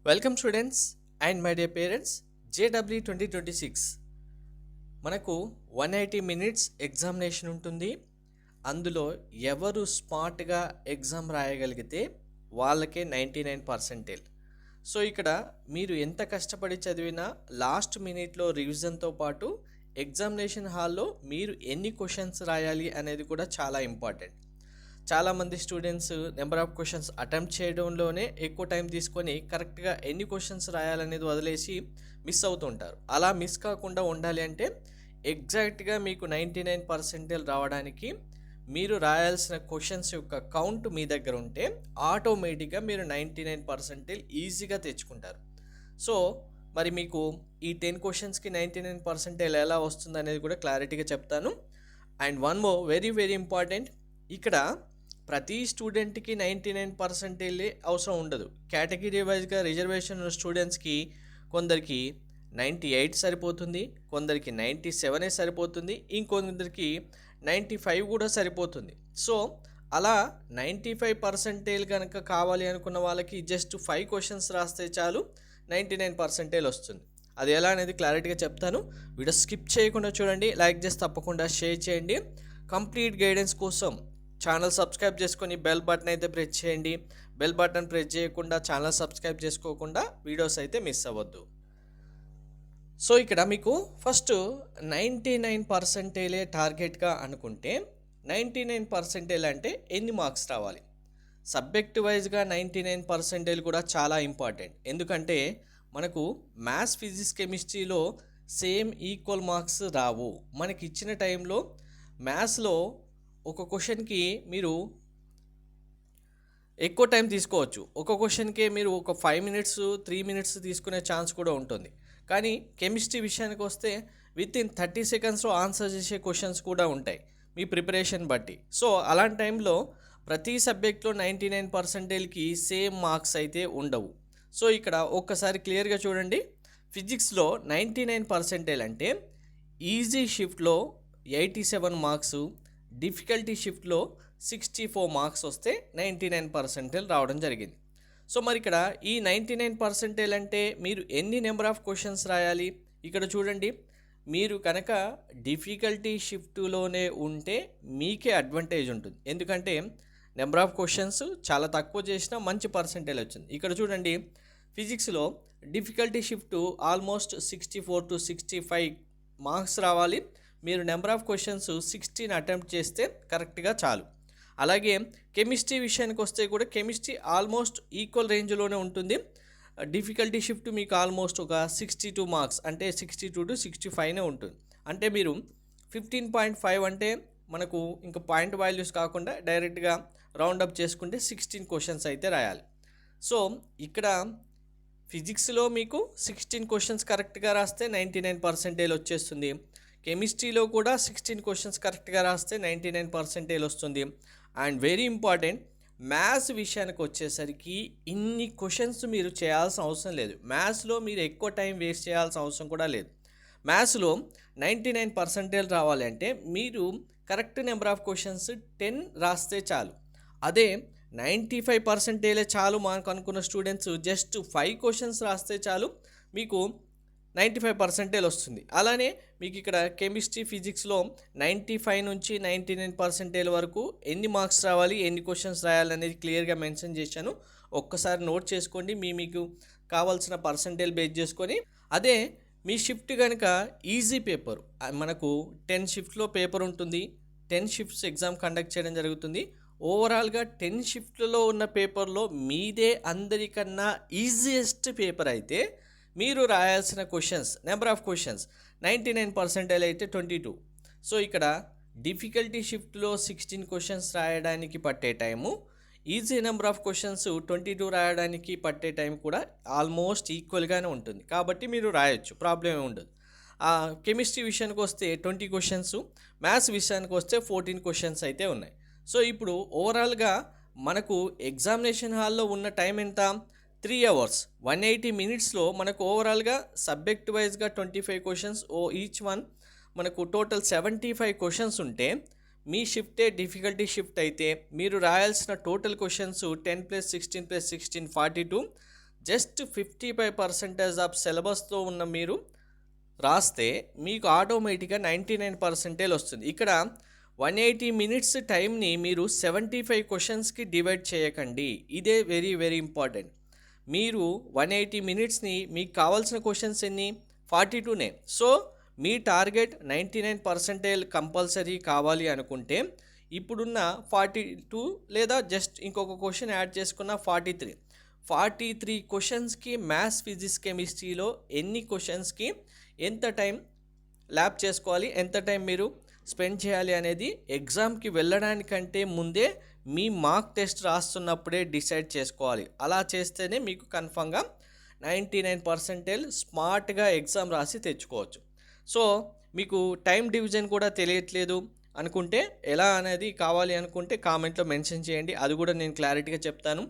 Welcome students and my dear parents. JW 2026 మనకు 180 minutes examination ఉంటుంది. అందులో ఎవరు స్మార్ట్గా ఎగ్జామ్ రాయగలిగితే వాళ్ళకే 99%. సో ఇక్కడ మీరు ఎంత కష్టపడి చదివినా లాస్ట్ మినిట్లో రివిజన్తో పాటు ఎగ్జామినేషన్ హాల్లో మీరు ఎన్ని క్వశ్చన్స్ రాయాలి అనేది కూడా చాలా ఇంపార్టెంట్. చాలామంది students number of questions attempt చేయడంలోనే ఎక్కువ టైం తీసుకొని కరెక్ట్గా ఎన్ని క్వశ్చన్స్ రాయాలనేది వదిలేసి మిస్ అవుతుంటారు. అలా మిస్ కాకుండా ఉండాలి అంటే ఎగ్జాక్ట్గా మీకు 99% రావడానికి మీరు రాయాల్సిన క్వశ్చన్స్ యొక్క కౌంట్ మీ దగ్గర ఉంటే ఆటోమేటిక్గా మీరు 99% ఈజీగా తెచ్చుకుంటారు. సో మరి మీకు ఈ 10 క్వశ్చన్స్కి 99% ఎలా వస్తుంది అనేది కూడా క్లారిటీగా చెప్తాను. And one more very very important, ఇక్కడ ప్రతి స్టూడెంట్కి 99% అవసరం ఉండదు. కేటగిరీ వైజ్గా రిజర్వేషన్ ఉన్న స్టూడెంట్స్కి కొందరికి 98 సరిపోతుంది, కొందరికి 97 సరిపోతుంది, ఇంకొందరికి 95 కూడా సరిపోతుంది. సో అలా 95% కనుక కావాలి అనుకున్న వాళ్ళకి జస్ట్ 5 క్వశ్చన్స్ రాస్తే చాలు 99% వస్తుంది. అది ఎలా అనేది క్లారిటీగా చెప్తాను. వీడియో స్కిప్ చేయకుండా చూడండి, లైక్ చేసి తప్పకుండా షేర్ చేయండి. కంప్లీట్ గైడెన్స్ కోసం ఛానల్ సబ్స్క్రైబ్ చేసుకొని బెల్ బటన్ అయితే ప్రెస్ చేయండి. బెల్ బటన్ ప్రెస్ చేయకుండా ఛానల్ సబ్స్క్రైబ్ చేసుకోకుండా వీడియోస్ అయితే మిస్ అవ్వద్దు. సో ఇక్కడ మీకు ఫస్ట్ 99% టార్గెట్గా అనుకుంటే 99% అంటే ఎన్ని మార్క్స్ రావాలి? సబ్జెక్ట్ వైజ్గా 99% కూడా చాలా ఇంపార్టెంట్. ఎందుకంటే మనకు మ్యాథ్స్, ఫిజిక్స్, కెమిస్ట్రీలో సేమ్ ఈక్వల్ మార్క్స్ రావు. మనకి ఇచ్చిన టైంలో మ్యాథ్స్లో ఒక క్వశ్చన్కి మీరు ఎక్కువ టైం తీసుకోవచ్చు. ఒక క్వశ్చన్కే మీరు ఒక 5 మినిట్స్ 3 మినిట్స్ తీసుకునే ఛాన్స్ కూడా ఉంటుంది. కానీ కెమిస్ట్రీ విషయానికి వస్తే విత్ ఇన్ 30 సెకండ్స్లో ఆన్సర్ చేసే క్వశ్చన్స్ కూడా ఉంటాయి మీ ప్రిపరేషన్ బట్టి. సో అలాంటి టైంలో ప్రతి సబ్జెక్ట్లో 99%కి సేమ్ మార్క్స్ అయితే ఉండవు. సో ఇక్కడ ఒక్కసారి క్లియర్గా చూడండి. ఫిజిక్స్లో 99% అంటే ఈజీ షిఫ్ట్లో 87 మార్క్స్, డిఫికల్టీ షిఫ్ట్లో 64 మార్క్స్ వస్తే 99% రావడం జరిగింది. సో మరి ఇక్కడ ఈ 99% అంటే మీరు ఎన్ని నెంబర్ ఆఫ్ క్వశ్చన్స్ రాయాలి? ఇక్కడ చూడండి, మీరు కనుక డిఫికల్టీ షిఫ్ట్లోనే ఉంటే మీకే అడ్వాంటేజ్ ఉంటుంది. ఎందుకంటే నెంబర్ ఆఫ్ క్వశ్చన్స్ చాలా తక్కువ చేసినా మంచి పర్సెంటేజ్ వచ్చింది. ఇక్కడ చూడండి, ఫిజిక్స్లో difficulty shift almost 64 to 65 marks రావాలి. మీరు నెంబర్ ఆఫ్ క్వశ్చన్స్ 16 అటెంప్ట్ చేస్తే కరెక్ట్గా చాలు. అలాగే కెమిస్ట్రీ విషయానికి వస్తే కూడా కెమిస్ట్రీ ఆల్మోస్ట్ ఈక్వల్ రేంజ్లోనే ఉంటుంది. డిఫికల్టీ షిఫ్ట్ మీకు ఆల్మోస్ట్ ఒక 62 మార్క్స్ అంటే 62 to 65 ఉంటుంది. అంటే మీరు 15.5 అంటే మనకు ఇంకా పాయింట్ వాల్యూస్ కాకుండా డైరెక్ట్గా రౌండప్ చేసుకుంటే 16 క్వశ్చన్స్ అయితే రాయాలి. సో ఇక్కడ ఫిజిక్స్లో మీకు 16 క్వశ్చన్స్ కరెక్ట్గా రాస్తే 99% వచ్చేస్తుంది. కెమిస్ట్రీలో కూడా 16 క్వశ్చన్స్ కరెక్ట్గా రాస్తే 99% వస్తుంది. అండ్ వెరీ ఇంపార్టెంట్, మ్యాథ్స్ విషయానికి వచ్చేసరికి ఇన్ని క్వశ్చన్స్ మీరు చేయాల్సిన అవసరం లేదు. మ్యాథ్స్లో మీరు ఎక్కువ టైం వేస్ట్ చేయాల్సిన అవసరం కూడా లేదు. మ్యాథ్స్లో 99% రావాలి అంటే మీరు కరెక్ట్ నెంబర్ ఆఫ్ క్వశ్చన్స్ 10 రాస్తే చాలు. అదే 95% చాలు మనకు అనుకున్న స్టూడెంట్స్ జస్ట్ 5 క్వశ్చన్స్ రాస్తే చాలు మీకు 95% వస్తుంది. అలానే మీకు ఇక్కడ కెమిస్ట్రీ, ఫిజిక్స్లో 95 నుంచి 99% వరకు ఎన్ని మార్క్స్ రావాలి, ఎన్ని క్వశ్చన్స్ రాయాలి అనేది క్లియర్గా మెన్షన్ చేశాను. ఒక్కసారి నోట్ చేసుకోండి మీకు కావాల్సిన పర్సంటేజ్ బేస్ చేసుకొని. అదే మీ షిఫ్ట్ కనుక ఈజీ పేపర్, మనకు 10 షిఫ్ట్లో పేపర్ ఉంటుంది, 10 షిఫ్ట్స్ ఎగ్జామ్ కండక్ట్ చేయడం జరుగుతుంది. ఓవరాల్గా 10 షిఫ్ట్లలో ఉన్న పేపర్లో మీదే అందరికన్నా ఈజియెస్ట్ పేపర్ అయితే మీరు రాయాల్సిన క్వశ్చన్స్ నెంబర్ ఆఫ్ క్వశ్చన్స్ 99% అయితే 22. సో ఇక్కడ డిఫికల్టీ షిఫ్ట్లో 16 క్వశ్చన్స్ రాయడానికి పట్టే time, easy number of questions 22 రాయడానికి పట్టే టైం కూడా ఆల్మోస్ట్ ఈక్వల్గానే ఉంటుంది. కాబట్టి మీరు రాయొచ్చు, ప్రాబ్లం ఏమి ఉండదు. కెమిస్ట్రీ విషయానికి వస్తే 20 క్వశ్చన్స్, మ్యాథ్స్ విషయానికి వస్తే 14 క్వశ్చన్స్ అయితే ఉన్నాయి. సో ఇప్పుడు ఓవరాల్గా మనకు ఎగ్జామినేషన్ హాల్లో ఉన్న టైం ఎంత? 3 hours 180 మినిట్స్లో మనకు ఓవరాల్గా సబ్జెక్ట్ వైజ్గా 25 క్వశ్చన్స్ ఈచ్ వన్ మనకు టోటల్ 75 క్వశ్చన్స్ ఉంటే మీ షిఫ్టే డిఫికల్టీ షిఫ్ట్ అయితే మీరు రాయాల్సిన టోటల్ క్వశ్చన్స్ 10 + 16 + 16 42. జస్ట్ 55% ఆఫ్ సిలబస్తో ఉన్న మీరు రాస్తే మీకు ఆటోమేటిక్గా 99% వస్తుంది. ఇక్కడ 180 మినిట్స్ టైంని మీరు 75 క్వశ్చన్స్కి డివైడ్ చేయకండి. ఇదే వెరీ వెరీ ఇంపార్టెంట్. మీరు 180 మినిట్స్ని మీకు కావాల్సిన క్వశ్చన్స్ ఎన్ని 42నే. సో మీ టార్గెట్ 99% కంపల్సరీ కావాలి అనుకుంటే ఇప్పుడున్న 42 లేదా జస్ట్ ఇంకొక క్వశ్చన్ యాడ్ చేసుకున్న 43 క్వశ్చన్స్కి మ్యాథ్స్, ఫిజిక్స్, కెమిస్ట్రీలో ఎన్ని క్వశ్చన్స్కి ఎంత టైం ల్యాబ్ చేసుకోవాలి, ఎంత టైం మీరు స్పెండ్ చేయాలి అనేది ఎగ్జామ్కి వెళ్ళడానికంటే ముందే మీ మార్క్ టెస్ట్ రాస్తున్నప్పుడే డిసైడ్ చేసుకోవాలి. అలా చేస్తేనే మీకు కన్ఫామ్గా 99% స్మార్ట్గా ఎగ్జామ్ రాసి తెచ్చుకోవచ్చు. సో మీకు టైం డివిజన్ కూడా తెలియట్లేదు అనుకుంటే ఎలా అనేది కావాలి అనుకుంటే కామెంట్లో మెన్షన్ చేయండి. అది కూడా నేను క్లారిటీగా చెప్తాను.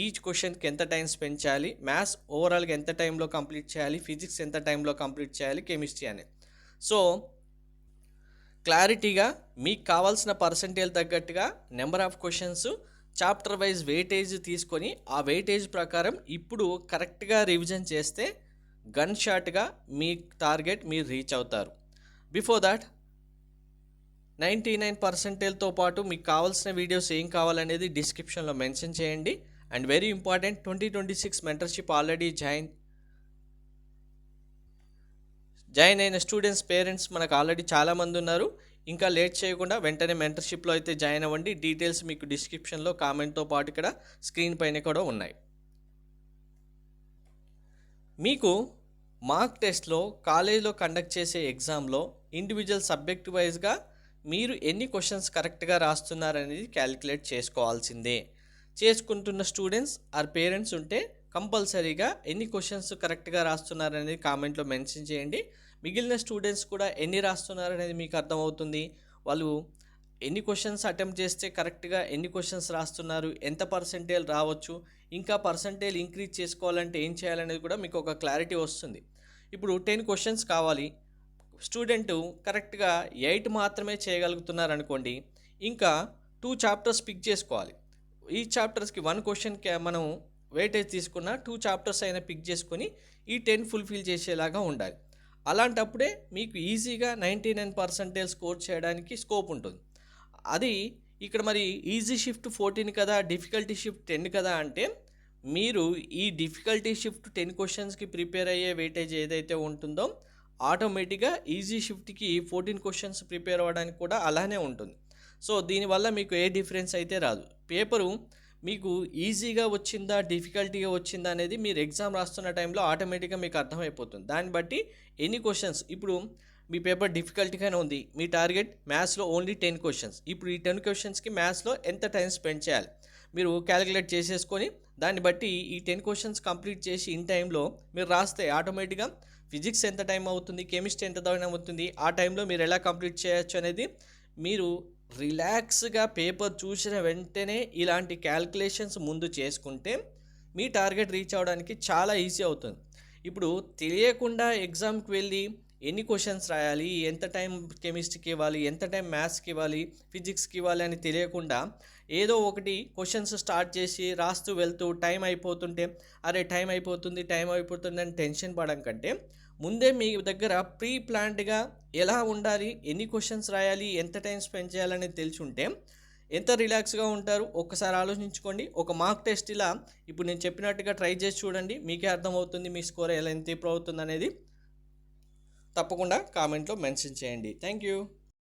ఈచ్ క్వశ్చన్కి ఎంత టైం స్పెండ్ చేయాలి, మ్యాథ్స్ ఓవరాల్గా ఎంత టైంలో కంప్లీట్ చేయాలి, ఫిజిక్స్ ఎంత టైంలో కంప్లీట్ చేయాలి, కెమిస్ట్రీ అనేది. సో క్లారిటీగా మీకు కావాల్సిన పర్సంటేజ్ తగ్గట్టుగా number of questions chapter wise weightage తీసుకొని ఆ వెయిటేజ్ ప్రకారం ఇప్పుడు కరెక్ట్గా రివిజన్ చేస్తే గన్ షాట్గా మీ టార్గెట్ మీరు రీచ్ అవుతారు. బిఫోర్ దాట్ 99%తో పాటు మీకు కావాల్సిన వీడియోస్ ఏం కావాలనేది డిస్క్రిప్షన్లో మెన్షన్ చేయండి. And very important, 2026 mentorship already join అయిన స్టూడెంట్స్ పేరెంట్స్ మనకు ఆల్రెడీ చాలామంది ఉన్నారు. ఇంకా లేట్ చేయకుండా వెంటనే మెంటర్షిప్లో అయితే జాయిన్ అవ్వండి. డీటెయిల్స్ మీకు డిస్క్రిప్షన్లో కామెంట్తో పాటు ఇక్కడ స్క్రీన్ పైన కూడా ఉన్నాయి. మీకు మార్క్ టెస్ట్లో కాలేజీలో కండక్ట్ చేసే ఎగ్జామ్లో ఇండివిజువల్ సబ్జెక్ట్ వైజ్గా మీరు ఎన్ని క్వశ్చన్స్ కరెక్ట్గా రాస్తున్నారనేది క్యాలిక్యులేట్ చేసుకోవాల్సిందే. చేసుకుంటున్న స్టూడెంట్స్ ఆర్ పేరెంట్స్ ఉంటే కంపల్సరీగా ఎన్ని క్వశ్చన్స్ కరెక్ట్గా రాస్తున్నారనేది కామెంట్లో మెన్షన్ చేయండి. మిగిలిన స్టూడెంట్స్ కూడా ఎన్ని రాస్తున్నారనేది మీకు అర్థమవుతుంది. వాళ్ళు ఎన్ని క్వశ్చన్స్ అటెంప్ట్ చేస్తే కరెక్ట్గా ఎన్ని క్వశ్చన్స్ రాస్తున్నారు, ఎంత పర్సెంటేజ్ రావచ్చు, ఇంకా పర్సెంటేజ్ ఇంక్రీజ్ చేసుకోవాలంటే ఏం చేయాలనేది కూడా మీకు ఒక క్లారిటీ వస్తుంది. ఇప్పుడు 10 క్వశ్చన్స్ కావాలి, స్టూడెంట్ కరెక్ట్గా 8 మాత్రమే చేయగలుగుతున్నారు అనుకోండి, ఇంకా 2 చాప్టర్స్ పిక్ చేసుకోవాలి. ఈ చాప్టర్స్కి 1 క్వశ్చన్కి మనం వెయిటేజ్ తీసుకున్న 2 చాప్టర్స్ అయినా పిక్ చేసుకొని ఈ 10 ఫుల్ఫిల్ చేసేలాగా ఉండాలి. అలాంటప్పుడే మీకు ఈజీగా 99% స్కోర్ చేయడానికి స్కోప్ ఉంటుంది. అది ఇక్కడ మరి ఈజీ షిఫ్ట్ 14 కదా, డిఫికల్టీ షిఫ్ట్ 10 కదా అంటే మీరు ఈ డిఫికల్టీ షిఫ్ట్ 10 క్వశ్చన్స్కి ప్రిపేర్ అయ్యే వెయిటేజ్ ఏదైతే ఉంటుందో ఆటోమేటిక్గా ఈజీ షిఫ్ట్కి 14 క్వశ్చన్స్ ప్రిపేర్ అవ్వడానికి కూడా అలానే ఉంటుంది. సో దీనివల్ల మీకు ఏ డిఫరెన్స్ అయితే రాదు. పేపరు మీకు ఈజీగా వచ్చిందా డిఫికల్టీగా వచ్చిందా అనేది మీరు ఎగ్జామ్ రాస్తున్న టైంలో ఆటోమేటిక్గా మీకు అర్థమైపోతుంది. దాన్ని బట్టి ఎన్ని క్వశ్చన్స్, ఇప్పుడు మీ పేపర్ డిఫికల్టీగానే ఉంది, మీ టార్గెట్ మ్యాథ్స్లో ఓన్లీ 10 క్వశ్చన్స్, ఇప్పుడు ఈ 10 క్వశ్చన్స్కి మ్యాథ్స్లో ఎంత టైం స్పెండ్ చేయాలి మీరు క్యాలిక్యులేట్ చేసేసుకొని దాన్ని బట్టి ఈ 10 క్వశ్చన్స్ కంప్లీట్ చేసి ఇన్ టైంలో మీరు రాస్తే ఆటోమేటిక్గా ఫిజిక్స్ ఎంత టైం అవుతుంది, కెమిస్ట్రీ ఎంత టైం అవుతుంది, ఆ టైంలో మీరు ఎలా కంప్లీట్ చేయొచ్చు అనేది మీరు రిలాక్స్గా పేపర్ చూసిన వెంటనే ఇలాంటి క్యాల్కులేషన్స్ ముందు చేసుకుంటే మీ టార్గెట్ రీచ్ అవ్వడానికి చాలా ఈజీ అవుతుంది. ఇప్పుడు తెలియకుండా ఎగ్జామ్కి వెళ్ళి ఎన్ని క్వశ్చన్స్ రాయాలి, ఎంత టైం కెమిస్ట్రీకి ఇవ్వాలి, ఎంత టైం మ్యాథ్స్కి ఇవ్వాలి, ఫిజిక్స్కి ఇవ్వాలి అని తెలియకుండా ఏదో ఒకటి క్వశ్చన్స్ స్టార్ట్ చేసి రాస్తూ వెళ్తూ టైం అయిపోతుంటే అరే టైం అయిపోతుంది అని టెన్షన్ పడడం కంటే ముందే మీ దగ్గర ప్రీ ప్లాన్డ్గా ఎలా ఉండాలి, ఎన్ని క్వశ్చన్స్ రాయాలి, ఎంత టైం స్పెండ్ చేయాలనేది తెలిసి ఉంటే ఎంత రిలాక్స్గా ఉంటారు ఒక్కసారి ఆలోచించుకోండి. ఒక మార్క్ టెస్ట్ ఇలా ఇప్పుడు నేను చెప్పినట్టుగా ట్రై చేసి చూడండి, మీకే అర్థమవుతుంది మీ స్కోర్ ఎలా ఎంత ఇంప్రూవ్ అవుతుంది అనేది. తప్పకుండా కామెంట్లో మెన్షన్ చేయండి. Thank you.